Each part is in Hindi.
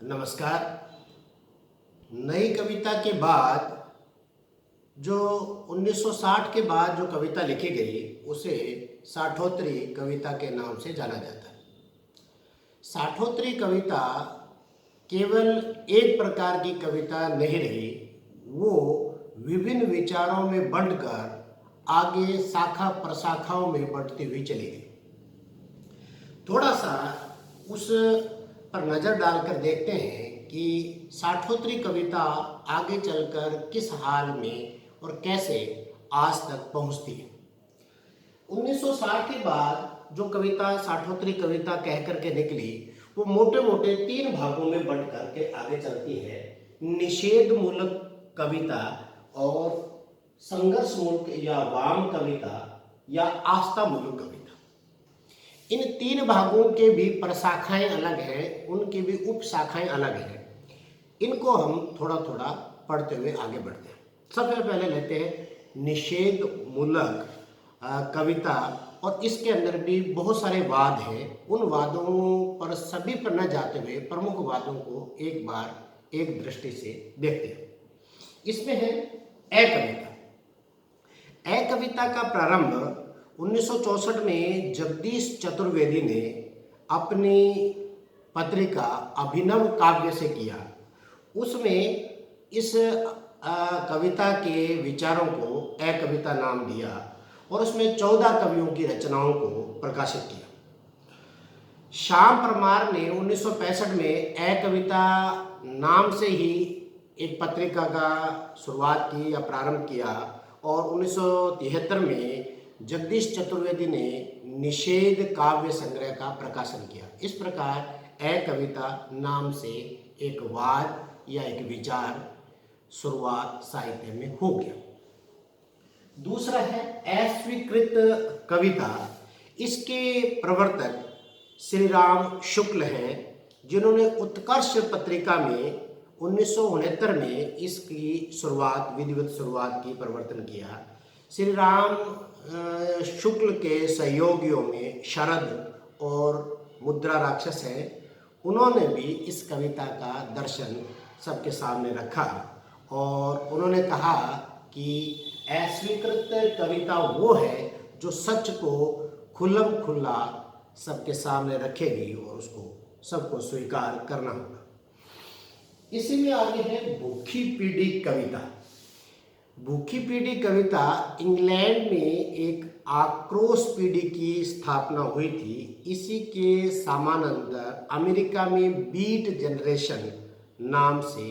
नमस्कार। नई कविता के बाद जो 1960 के बाद जो कविता लिखी गई उसे साठोत्तरी कविता के नाम से जाना जाता है। साठोत्तरी कविता केवल एक प्रकार की कविता नहीं रही, वो विभिन्न विचारों में बंटकर आगे शाखा प्रशाखाओं में बढ़ती हुई चली गई। थोड़ा सा उस पर नज़र डालकर देखते हैं कि साठोत्तरी कविता आगे चलकर किस हाल में और कैसे आज तक पहुंचती है। 1960 के बाद जो कविता साठोत्तरी कविता कह करके निकली वो मोटे मोटे 3 भागों में बंट करके आगे चलती है। निषेध मूलक कविता और संघर्ष मूलक या वाम कविता या आस्था मूलक कविता। इन 3 भागों के भी प्रशाखाएं अलग हैं, उनकी भी उपशाखाएं अलग हैं। इनको हम थोड़ा थोड़ा पढ़ते हुए आगे बढ़ते हैं। सबसे पहले लेते हैं निषेध मूलक कविता, और इसके अंदर भी बहुत सारे वाद हैं। उन वादों पर सभी पर न जाते हुए प्रमुख वादों को एक बार एक दृष्टि से देखते हैं। इसमें है ए कविता। ए कविता का प्रारंभ 1964 में जगदीश चतुर्वेदी ने अपनी पत्रिका अभिनव काव्य से किया। उसमें इस कविता के विचारों को ए कविता नाम दिया और उसमें 14 कवियों की रचनाओं को प्रकाशित किया। श्याम परमार ने 1965 में ए कविता नाम से ही एक पत्रिका का शुरुआत की या प्रारंभ किया, और 1973 में जगदीश चतुर्वेदी ने निषेध काव्य संग्रह का प्रकाशन किया। इस प्रकार ए कविता नाम से एक वाद या एक विचार शुरुआत साहित्य में हो गया। दूसरा है अस्वीकृत कविता। इसके प्रवर्तक श्री राम शुक्ल हैं, जिन्होंने उत्कर्ष पत्रिका में 1969 में इसकी शुरुआत, विधिवत शुरुआत की, प्रवर्तन किया। श्री राम शुक्ल के सहयोगियों में शरद और मुद्रा राक्षस हैं। उन्होंने भी इस कविता का दर्शन सबके सामने रखा और उन्होंने कहा कि अस्वीकृत कविता वो है जो सच को खुल्लम खुल्ला सबके सामने रखेगी और उसको सबको स्वीकार करना होगा। इसी में आगे है भूखी पीढ़ी कविता। भूखी पीढ़ी कविता इंग्लैंड में एक आक्रोश पीढ़ी की स्थापना हुई थी। इसी के समानांतर अमेरिका में बीट जनरेशन नाम से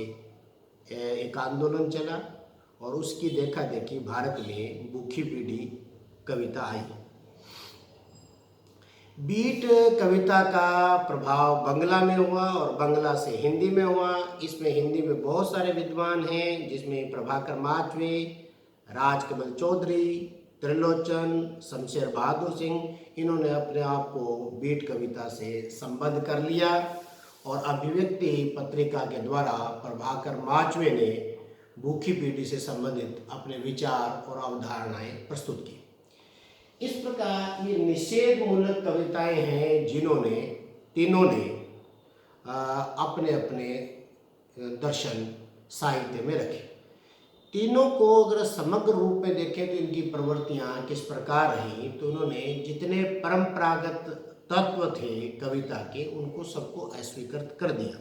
एक आंदोलन चला और उसकी देखा देखी भारत में भूखी पीढ़ी कविता आई। बीट कविता का प्रभाव बंगला में हुआ और बंगला से हिंदी में हुआ। इसमें हिंदी में बहुत सारे विद्वान हैं, जिसमें प्रभाकर माचवे, राजकमल चौधरी, त्रिलोचन, शमशेर बहादुर सिंह, इन्होंने अपने आप को बीट कविता से संबद्ध कर लिया और अभिव्यक्ति पत्रिका के द्वारा प्रभाकर माचवे ने भूखी पीढ़ी से संबंधित अपने विचार और अवधारणाएं प्रस्तुत की। इस प्रकार ये निषेध मूलक कविताएं हैं जिन्होंने तीनों ने अपने अपने दर्शन साहित्य में रखे। तीनों को अगर समग्र रूप में देखें तो इनकी प्रवृत्तियां किस प्रकार रही, तो उन्होंने जितने परंपरागत तत्व थे कविता के उनको सबको अस्वीकृत कर दिया।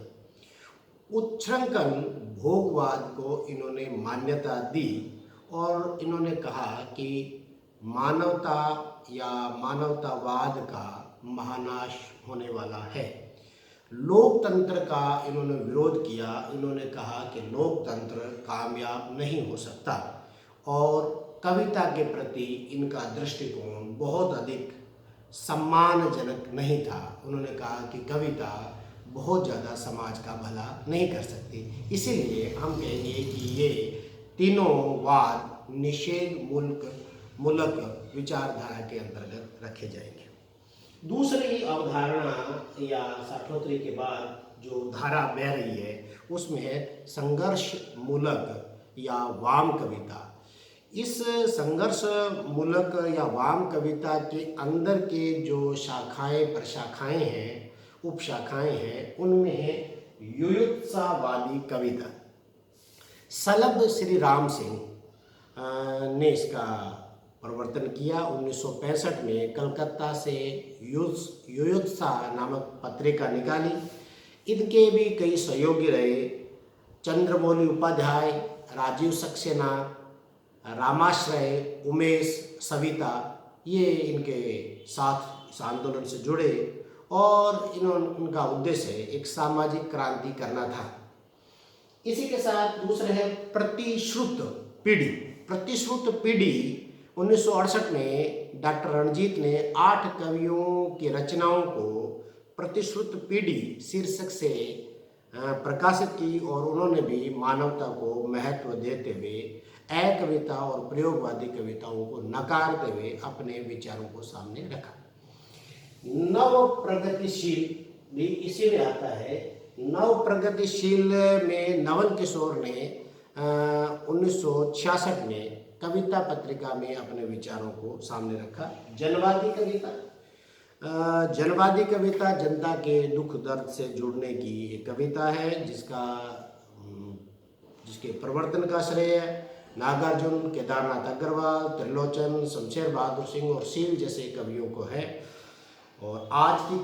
उच्छृंखल भोगवाद को इन्होंने मान्यता दी और इन्होंने कहा कि मानवता या मानवतावाद का महानाश होने वाला है। लोकतंत्र का इन्होंने विरोध किया। इन्होंने कहा कि लोकतंत्र कामयाब नहीं हो सकता और कविता के प्रति इनका दृष्टिकोण बहुत अधिक सम्मानजनक नहीं था। उन्होंने कहा कि कविता बहुत ज़्यादा समाज का भला नहीं कर सकती। इसीलिए हम कहेंगे कि ये तीनों वाद निषेध मूलक विचारधारा के अंतर्गत रखे जाएंगे। दूसरी अवधारणा या साठोत्तरी के बाद जो धारा बह रही है उसमें है संघर्ष मूलक या वाम कविता। इस संघर्ष मूलक या वाम कविता के अंदर के जो शाखाएं प्रशाखाएं हैं, उपशाखाएं हैं, उनमें है युयुत्सावादी कविता। सलब श्री राम सिंह ने इसका प्रवर्तन किया। 1965 में कलकत्ता से युयुत्सा नामक पत्रिका निकाली। इनके भी कई सहयोगी रहे। चंद्रमौली उपाध्याय, राजीव सक्सेना, रामाश्रय, उमेश, सविता, ये इनके साथ इस आंदोलन से जुड़े और उनका उद्देश्य एक सामाजिक क्रांति करना था। इसी के साथ दूसरे है प्रतिश्रुत पीढ़ी। प्रतिश्रुत पीढ़ी 1968 में डॉक्टर रणजीत ने 8 कवियों की रचनाओं को प्रतिश्रुत पीढ़ी शीर्षक से प्रकाशित की और उन्होंने भी मानवता को महत्व देते हुए अकविता और प्रयोगवादी कविताओं को नकारते हुए अपने विचारों को सामने रखा। नव प्रगतिशील भी इसी में आता है। नव प्रगतिशील में नवल किशोर ने 1966 में कविता पत्रिका में अपने विचारों को सामने रखा। जनवादी कविता। जनवादी कविता जनता के दुख दर्द से जुड़ने की एक कविता है जिसके प्रवर्तन का श्रेय नागार्जुन, केदारनाथ अग्रवाल, त्रिलोचन, शमशेर बहादुर सिंह और शील जैसे कवियों को है। और आज की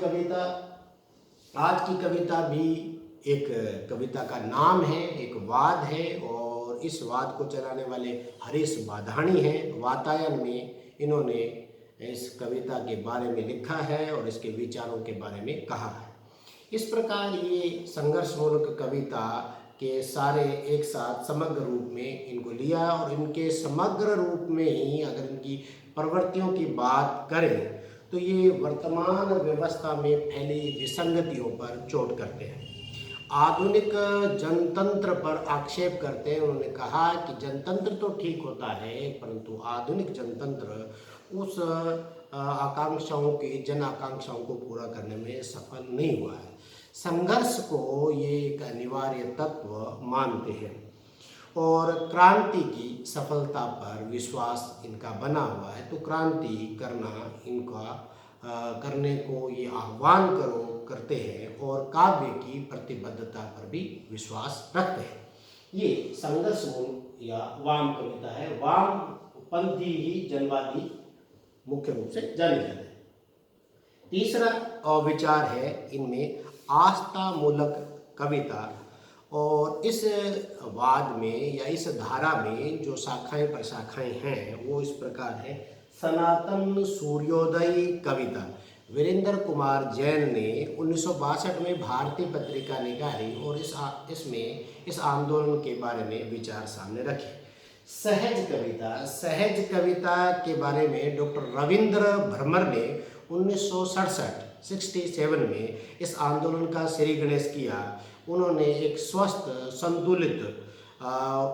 कविता भी एक कविता का नाम है, एक वाद है और इस वाद को चलाने वाले हरीश बाधाणी हैं। वातायन में इन्होंने इस कविता के बारे में लिखा है और इसके विचारों के बारे में कहा है। इस प्रकार ये संघर्षमूलक कविता के सारे एक साथ समग्र रूप में इनको लिया और इनके समग्र रूप में ही अगर इनकी प्रवृत्तियों की बात करें तो ये वर्तमान व्यवस्था में फैली विसंगतियों पर चोट करते हैं। आधुनिक जनतंत्र पर आक्षेप करते हैं। उन्होंने कहा कि जनतंत्र तो ठीक होता है परंतु आधुनिक जनतंत्र उस जन आकांक्षाओं को पूरा करने में सफल नहीं हुआ है। संघर्ष को ये एक अनिवार्य तत्व मानते हैं और क्रांति की सफलता पर विश्वास इनका बना हुआ है। तो क्रांति करने को ये आह्वान करते हैं और काव्य की प्रतिबद्धता पर भी विश्वास रखते हैं। ये संघर्षमूल या वाम कविता है। वामपंथी ही जनवादी मुख्य रूप से जाने जाते हैं। तीसरा विचार है इनमें आस्था मूलक कविता और इस वाद में या इस धारा में जो शाखाएं प्रशाखाएं हैं वो इस प्रकार है। सनातन सूर्योदय कविता। वीरेंद्र कुमार जैन ने 1962 में भारतीय पत्रिका निकाली और इसमें इस आंदोलन के बारे में विचार सामने रखे। सहज कविता के बारे में डॉक्टर रविंद्र भ्रमर ने 1967 में इस आंदोलन का श्री गणेश किया। उन्होंने एक स्वस्थ, संतुलित,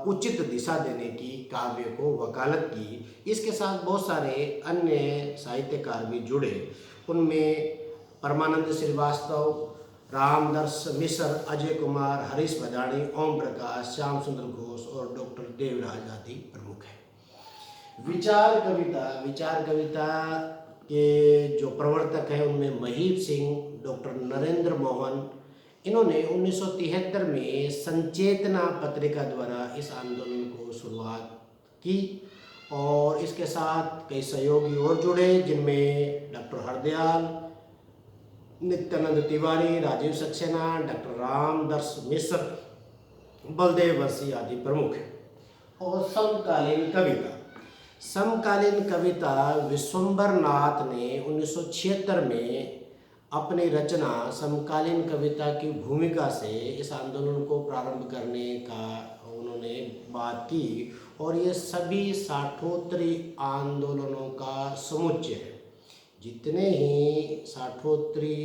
उचित दिशा देने की काव्य को वकालत की। इसके साथ बहुत सारे अन्य साहित्यकार भी जुड़े। उनमें परमानंद श्रीवास्तव, रामदर्श मिश्र, अजय कुमार, हरीश बाधाणी, ओम प्रकाश, श्याम सुंदर घोष और डॉक्टर देवराज आदि प्रमुख हैं। विचार कविता के जो प्रवर्तक हैं उनमें महीप सिंह, डॉक्टर नरेंद्र मोहन, इन्होंने 1973 में संचेतना पत्रिका द्वारा इस आंदोलन को शुरुआत की और इसके साथ कई सहयोगी और जुड़े जिनमें डॉक्टर हरदयाल, नित्यानंद तिवारी, राजीव सक्सेना, डॉक्टर रामदर्श मिश्र, बलदेव वर्षी आदि प्रमुख हैं। और समकालीन कविता विश्वंभर नाथ ने 1976 में अपनी रचना समकालीन कविता की भूमिका से इस आंदोलन को प्रारंभ करने का उन्होंने बात की और ये सभी साठोत्तरी आंदोलनों का समुच्चय है। जितने ही साठोत्तरी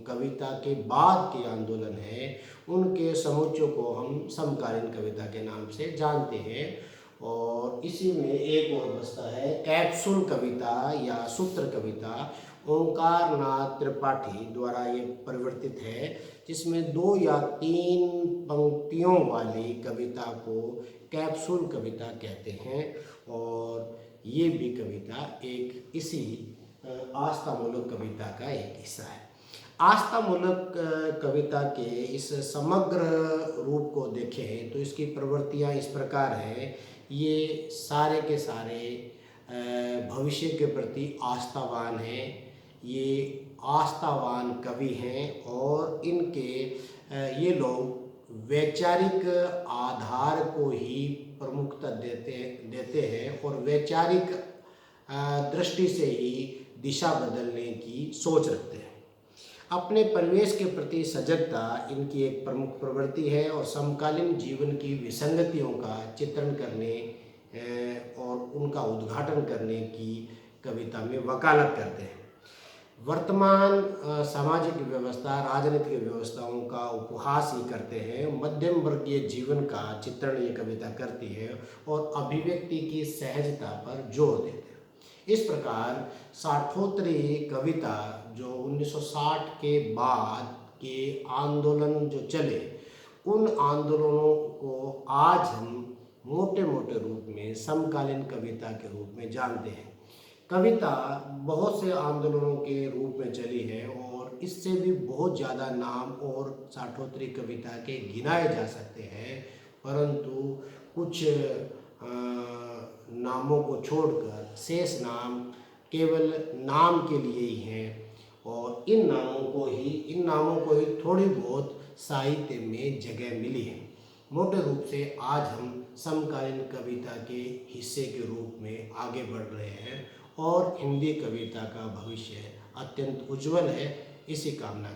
कविता के बाद के आंदोलन हैं उनके समुच्चयों को हम समकालीन कविता के नाम से जानते हैं। और इसी में एक और बसता है कैप्सूल कविता या सूत्र कविता। ओंकार नाथ त्रिपाठी द्वारा ये परिवर्तित है जिसमें 2 या 3 पंक्तियों वाली कविता को कैप्सूल कविता कहते हैं और ये भी कविता एक इसी आस्थामूलक कविता का एक हिस्सा है। आस्थामूलक कविता के इस समग्र रूप को देखें तो इसकी प्रवृत्तियाँ इस प्रकार हैं। ये सारे के सारे भविष्य के प्रति आस्थावान हैं। ये आस्थावान कवि हैं और इनके ये लोग वैचारिक आधार को ही प्रमुखता देते हैं और वैचारिक दृष्टि से ही दिशा बदलने की सोच रखते हैं। अपने परिवेश के प्रति सजगता इनकी एक प्रमुख प्रवृत्ति है और समकालीन जीवन की विसंगतियों का चित्रण करने और उनका उद्घाटन करने की कविता में वकालत करते हैं। वर्तमान सामाजिक व्यवस्था, राजनीतिक व्यवस्थाओं का उपहास ही करते हैं। मध्यम वर्गीय जीवन का चित्रण ये कविता करती है और अभिव्यक्ति की सहजता पर जोर देते हैं। इस प्रकार साठोत्तरी कविता जो 1960 के बाद के आंदोलन जो चले, उन आंदोलनों को आज हम मोटे मोटे रूप में समकालीन कविता के रूप में जानते हैं। कविता बहुत से आंदोलनों के रूप में चली है और इससे भी बहुत ज़्यादा नाम और साठोत्तरी कविता के गिनाए जा सकते हैं, परंतु कुछ नामों को छोड़कर शेष नाम केवल नाम के लिए ही हैं और इन नामों को ही थोड़ी बहुत साहित्य में जगह मिली है। मोटे रूप से आज हम समकालीन कविता के हिस्से के रूप में आगे बढ़ रहे हैं और हिंदी कविता का भविष्य अत्यंत उज्जवल है, इसी कामना